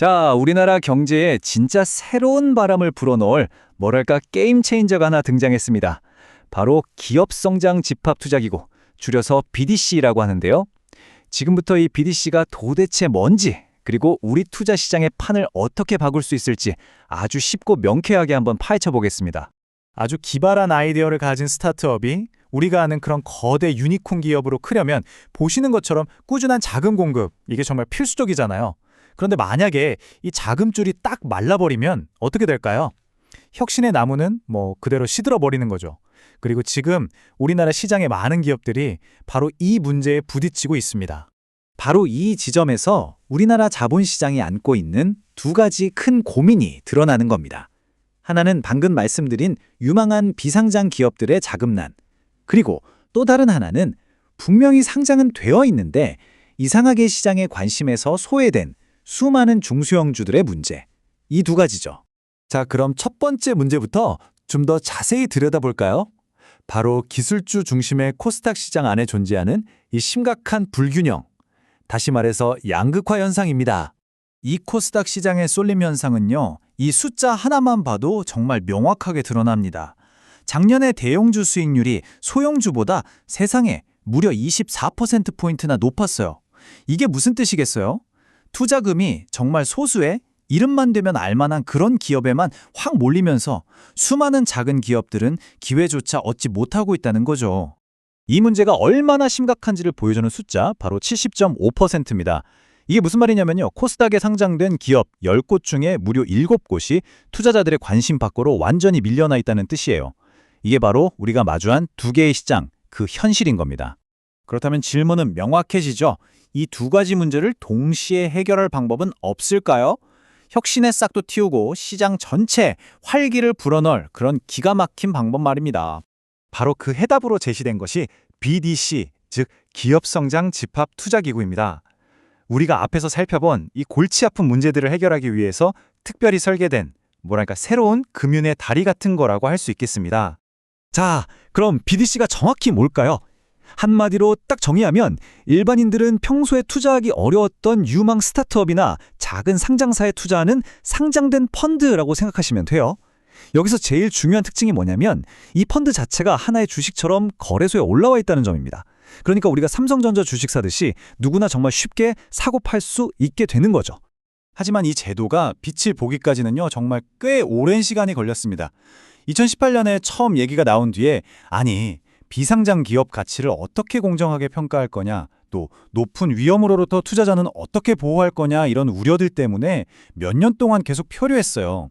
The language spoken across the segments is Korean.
자, 우리나라 경제에 진짜 새로운 바람을 불어넣을 뭐랄까 게임 체인저가 하나 등장했습니다. 바로 기업 성장 집합 투자기구, 줄여서 BDC라고 하는데요. 지금부터 이 BDC가 도대체 뭔지, 그리고 우리 투자 시장의 판을 어떻게 바꿀 수 있을지 아주 쉽고 명쾌하게 한번 파헤쳐 보겠습니다. 아주 기발한 아이디어를 가진 스타트업이 우리가 아는 그런 거대 유니콘 기업으로 크려면 보시는 것처럼 꾸준한 자금 공급, 이게 정말 필수적이잖아요. 그런데 만약에 이 자금줄이 딱 말라버리면 어떻게 될까요? 혁신의 나무는 그대로 시들어버리는 거죠. 그리고 지금 우리나라 시장의 많은 기업들이 바로 이 문제에 부딪히고 있습니다. 바로 이 지점에서 우리나라 자본시장이 안고 있는 두 가지 큰 고민이 드러나는 겁니다. 하나는 방금 말씀드린 유망한 비상장 기업들의 자금난, 그리고 또 다른 하나는 분명히 상장은 되어 있는데 이상하게 시장의 관심에서 소외된 수많은 중소형주들의 문제, 이 두 가지죠. 자, 그럼 첫 번째 문제부터 좀 더 자세히 들여다볼까요? 바로 기술주 중심의 코스닥 시장 안에 존재하는 이 심각한 불균형, 다시 말해서 양극화 현상입니다. 이 코스닥 시장의 쏠림 현상은요, 이 숫자 하나만 봐도 정말 명확하게 드러납니다. 작년에 대형주 수익률이 소형주보다 세상에 무려 24%포인트나 높았어요. 이게 무슨 뜻이겠어요? 투자금이 정말 소수의 이름만 되면 알만한 그런 기업에만 확 몰리면서 수많은 작은 기업들은 기회조차 얻지 못하고 있다는 거죠. 이 문제가 얼마나 심각한지를 보여주는 숫자, 바로 70.5%입니다. 이게 무슨 말이냐면요. 코스닥에 상장된 기업 10곳 중에 무려 7곳이 투자자들의 관심 밖으로 완전히 밀려나 있다는 뜻이에요. 이게 바로 우리가 마주한 두 개의 시장, 그 현실인 겁니다. 그렇다면 질문은 명확해지죠. 이 두 가지 문제를 동시에 해결할 방법은 없을까요? 혁신의 싹도 틔우고 시장 전체에 활기를 불어넣을 그런 기가 막힌 방법 말입니다. 바로 그 해답으로 제시된 것이 BDC, 즉 기업성장 집합 투자기구입니다. 우리가 앞에서 살펴본 이 골치 아픈 문제들을 해결하기 위해서 특별히 설계된 새로운 금융의 다리 같은 거라고 할 수 있겠습니다. 자, 그럼 BDC가 정확히 뭘까요? 한마디로 딱 정의하면 일반인들은 평소에 투자하기 어려웠던 유망 스타트업이나 작은 상장사에 투자하는 상장된 펀드라고 생각하시면 돼요. 여기서 제일 중요한 특징이 뭐냐면 이 펀드 자체가 하나의 주식처럼 거래소에 올라와 있다는 점입니다. 그러니까 우리가 삼성전자 주식 사듯이 누구나 정말 쉽게 사고 팔 수 있게 되는 거죠. 하지만 이 제도가 빛을 보기까지는요, 정말 꽤 오랜 시간이 걸렸습니다. 2018년에 처음 얘기가 나온 뒤에 비상장 기업 가치를 어떻게 공정하게 평가할 거냐, 또 높은 위험으로부터 투자자는 어떻게 보호할 거냐, 이런 우려들 때문에 몇 년 동안 계속 표류했어요.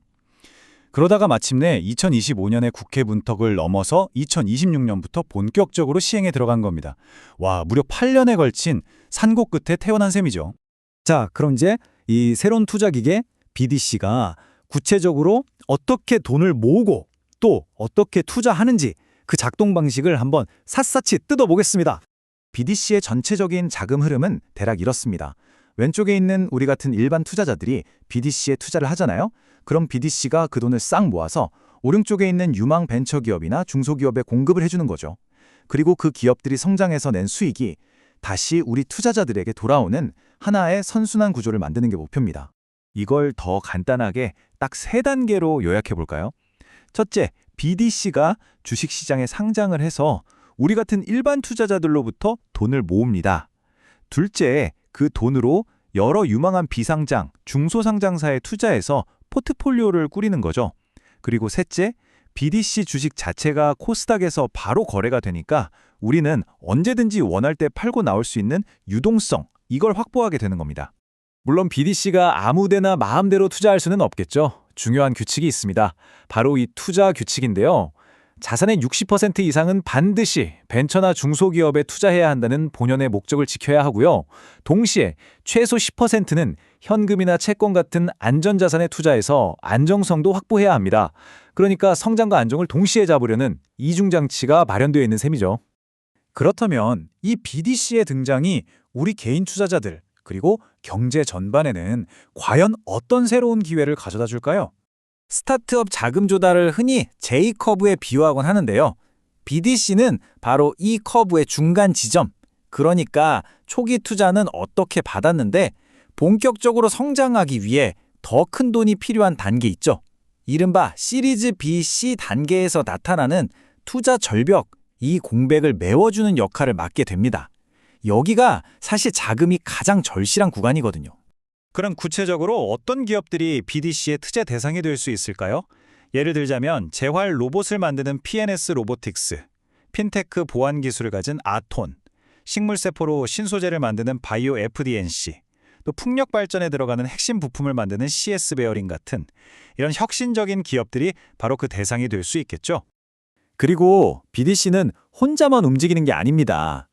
그러다가 마침내 2025년에 국회 문턱을 넘어서 2026년부터 본격적으로 시행에 들어간 겁니다. 와, 무려 8년에 걸친 산곡 끝에 태어난 셈이죠. 자, 그럼 이제 이 새로운 투자기계 BDC가 구체적으로 어떻게 돈을 모으고 또 어떻게 투자하는지 그 작동 방식을 한번 샅샅이 뜯어보겠습니다. BDC의 전체적인 자금 흐름은 대략 이렇습니다. 왼쪽에 있는 우리 같은 일반 투자자들이 BDC에 투자를 하잖아요. 그럼 BDC가 그 돈을 싹 모아서 오른쪽에 있는 유망 벤처기업이나 중소기업에 공급을 해주는 거죠. 그리고 그 기업들이 성장해서 낸 수익이 다시 우리 투자자들에게 돌아오는 하나의 선순환 구조를 만드는 게 목표입니다. 이걸 더 간단하게 딱 3단계로 요약해볼까요? 첫째, BDC가 주식시장에 상장을 해서 우리 같은 일반 투자자들로부터 돈을 모읍니다. 둘째, 그 돈으로 여러 유망한 비상장, 중소상장사에 투자해서 포트폴리오를 꾸리는 거죠. 그리고 셋째, BDC 주식 자체가 코스닥에서 바로 거래가 되니까 우리는 언제든지 원할 때 팔고 나올 수 있는 유동성, 이걸 확보하게 되는 겁니다. 물론 BDC가 아무데나 마음대로 투자할 수는 없겠죠. 중요한 규칙이 있습니다. 바로 이 투자 규칙인데요. 자산의 60% 이상은 반드시 벤처나 중소기업에 투자해야 한다는 본연의 목적을 지켜야 하고요. 동시에 최소 10%는 현금이나 채권 같은 안전자산에 투자해서 안정성도 확보해야 합니다. 그러니까 성장과 안정을 동시에 잡으려는 이중장치가 마련되어 있는 셈이죠. 그렇다면 이 BDC의 등장이 우리 개인 투자자들, 그리고 경제 전반에는 과연 어떤 새로운 기회를 가져다 줄까요? 스타트업 자금 조달을 흔히 J커브에 비유하곤 하는데요. BDC는 바로 이 커브의 중간 지점, 그러니까 초기 투자는 어떻게 받았는데 본격적으로 성장하기 위해 더 큰 돈이 필요한 단계 있죠. 이른바 시리즈 B, C 단계에서 나타나는 투자 절벽, 이 공백을 메워주는 역할을 맡게 됩니다. 여기가 사실 자금이 가장 절실한 구간이거든요. 그럼 구체적으로 어떤 기업들이 BDC의 투자 대상이 될 수 있을까요? 예를 들자면 재활 로봇을 만드는 PNS 로보틱스, 핀테크 보안 기술을 가진 아톤, 식물세포로 신소재를 만드는 바이오 FDNC, 또 풍력 발전에 들어가는 핵심 부품을 만드는 CS 베어링 같은 이런 혁신적인 기업들이 바로 그 대상이 될 수 있겠죠. 그리고 BDC는 혼자만 움직이는 게 아닙니다.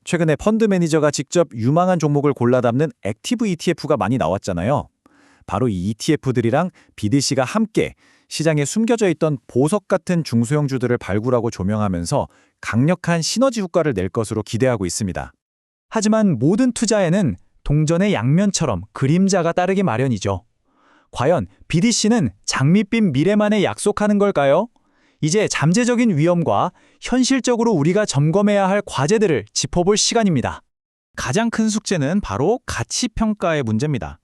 최근에 펀드 매니저가 직접 유망한 종목을 골라 담는 액티브 ETF가 많이 나왔잖아요. 바로 이 ETF들이랑 BDC가 함께 시장에 숨겨져 있던 보석 같은 중소형주들을 발굴하고 조명하면서 강력한 시너지 효과를 낼 것으로 기대하고 있습니다. 하지만 모든 투자에는 동전의 양면처럼 그림자가 따르기 마련이죠. 과연 BDC는 장밋빛 미래만에 약속하는 걸까요? 이제 잠재적인 위험과 현실적으로 우리가 점검해야 할 과제들을 짚어볼 시간입니다. 가장 큰 숙제는 바로 가치평가의 문제입니다.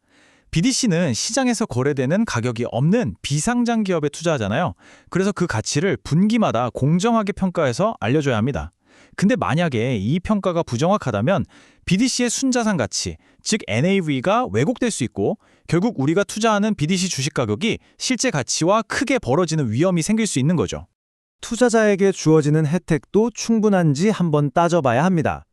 BDC는 시장에서 거래되는 가격이 없는 비상장 기업에 투자하잖아요. 그래서 그 가치를 분기마다 공정하게 평가해서 알려줘야 합니다. 근데 만약에 이 평가가 부정확하다면 BDC의 순자산 가치, 즉 NAV가 왜곡될 수 있고 결국 우리가 투자하는 BDC 주식 가격이 실제 가치와 크게 벌어지는 위험이 생길 수 있는 거죠. 투자자에게 주어지는 혜택도 충분한지 한번 따져봐야 합니다.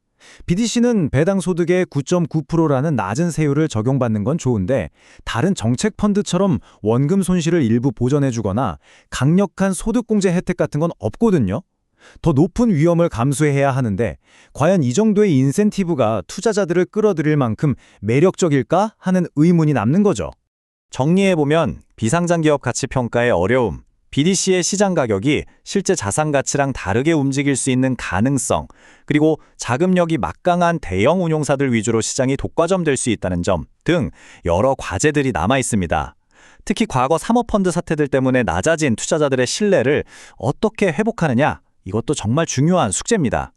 BDC는 배당 소득의 9.9%라는 낮은 세율을 적용받는 건 좋은데 다른 정책 펀드처럼 원금 손실을 일부 보전해주거나 강력한 소득공제 혜택 같은 건 없거든요. 더 높은 위험을 감수해야 하는데 과연 이 정도의 인센티브가 투자자들을 끌어들일 만큼 매력적일까 하는 의문이 남는 거죠. 정리해보면 비상장 기업 가치 평가의 어려움, BDC의 시장 가격이 실제 자산 가치랑 다르게 움직일 수 있는 가능성, 그리고 자금력이 막강한 대형 운용사들 위주로 시장이 독과점될 수 있다는 점 등 여러 과제들이 남아 있습니다. 특히 과거 사모펀드 사태들 때문에 낮아진 투자자들의 신뢰를 어떻게 회복하느냐, 이것도 정말 중요한 숙제입니다.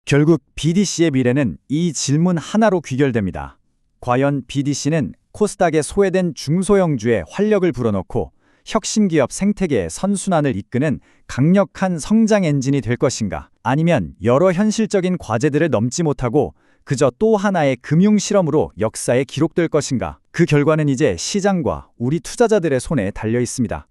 결국 BDC의 미래는 이 질문 하나로 귀결됩니다. 과연 BDC는 코스닥의 소외된 중소형주에 활력을 불어넣고 혁신기업 생태계의 선순환을 이끄는 강력한 성장 엔진이 될 것인가? 아니면 여러 현실적인 과제들을 넘지 못하고 그저 또 하나의 금융 실험으로 역사에 기록될 것인가? 그 결과는 이제 시장과 우리 투자자들의 손에 달려 있습니다.